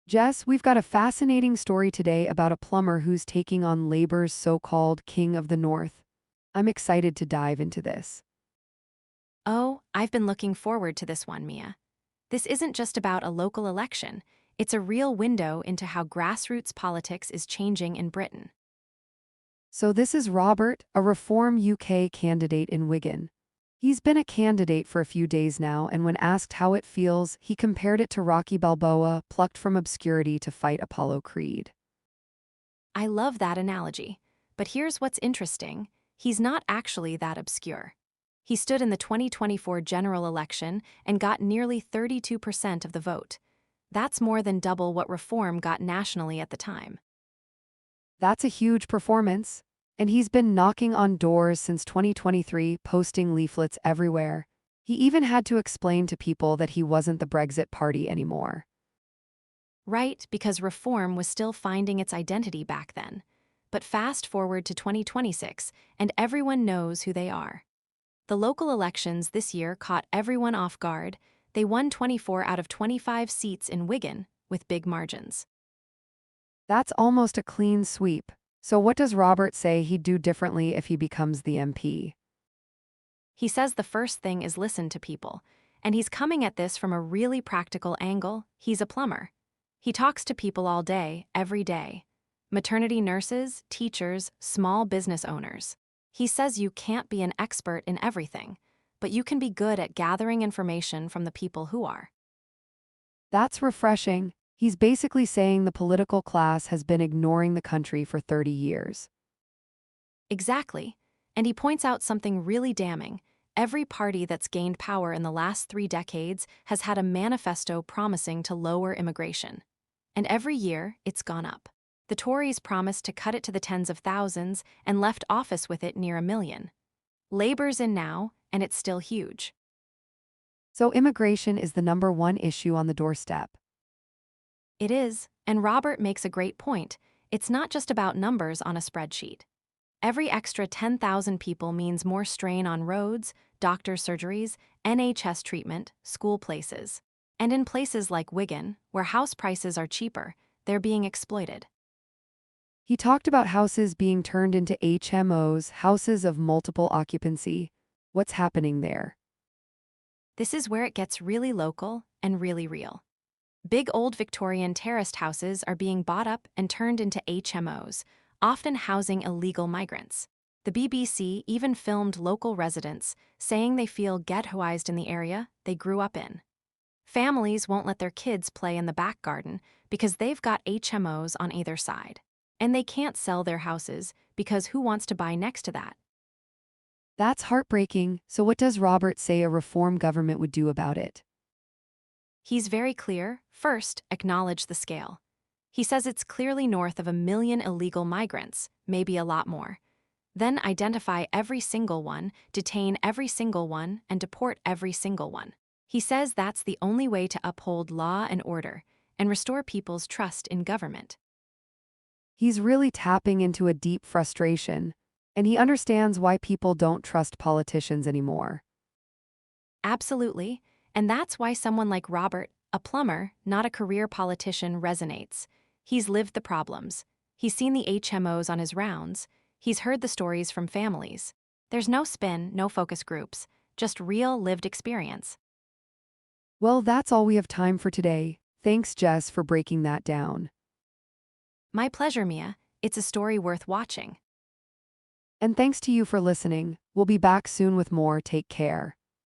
Jess, we've got a fascinating story today about a plumber who's taking on labor's so-called king of the north. I'm excited to dive into this. Oh, I've been looking forward to this one, Mia. This isn't just about a local election, it's a real window into how grassroots politics is changing in Britain. So this is Robert, a Reform UK candidate in Wigan. He's been a candidate for a few days now, and when asked how it feels, he compared it to Rocky Balboa, plucked from obscurity to fight Apollo Creed. I love that analogy. But here's what's interesting, he's not actually that obscure. He stood in the 2024 general election and got nearly 32% of the vote. That's more than double what Reform got nationally at the time. That's a huge performance. And he's been knocking on doors since 2023, posting leaflets everywhere. He even had to explain to people that he wasn't the Brexit party anymore. Right, because Reform was still finding its identity back then. But fast forward to 2026, and everyone knows who they are. The local elections this year caught everyone off guard. They won 24 out of 25 seats in Wigan, with big margins. That's almost a clean sweep. So what does Robert say he'd do differently if he becomes the MP? He says the first thing is listen to people, and he's coming at this from a really practical angle. He's a plumber. He talks to people all day, every day. Maternity nurses, teachers, small business owners. He says you can't be an expert in everything, but you can be good at gathering information from the people who are. That's refreshing. He's basically saying the political class has been ignoring the country for 30 years. Exactly. And he points out something really damning. Every party that's gained power in the last 3 decades has had a manifesto promising to lower immigration. And every year, it's gone up. The Tories promised to cut it to the tens of thousands and left office with it near 1 million. Labour's in now, and it's still huge. So immigration is the number one issue on the doorstep. It is, and Robert makes a great point. It's not just about numbers on a spreadsheet. Every extra 10,000 people means more strain on roads, doctor surgeries, NHS treatment, school places. And in places like Wigan, where house prices are cheaper, they're being exploited. He talked about houses being turned into HMOs, houses of multiple occupancy. What's happening there? This is where it gets really local and really real. Big old Victorian terraced houses are being bought up and turned into HMOs, often housing illegal migrants. The BBC even filmed local residents saying they feel ghettoized in the area they grew up in. Families won't let their kids play in the back garden because they've got HMOs on either side. And they can't sell their houses because who wants to buy next to that? That's heartbreaking. So what does Robert say a reform government would do about it? He's very clear. First, acknowledge the scale. He says it's clearly north of 1 million illegal migrants, maybe a lot more. Then identify every single one, detain every single one, and deport every single one. He says that's the only way to uphold law and order and restore people's trust in government. He's really tapping into a deep frustration, and he understands why people don't trust politicians anymore. Absolutely, and that's why someone like Robert, a plumber, not a career politician, resonates. He's lived the problems. He's seen the HMOs on his rounds. He's heard the stories from families. There's no spin, no focus groups, just real lived experience. Well, that's all we have time for today. Thanks, Jess, for breaking that down. My pleasure, Mia. It's a story worth watching. And thanks to you for listening. We'll be back soon with more. Take care.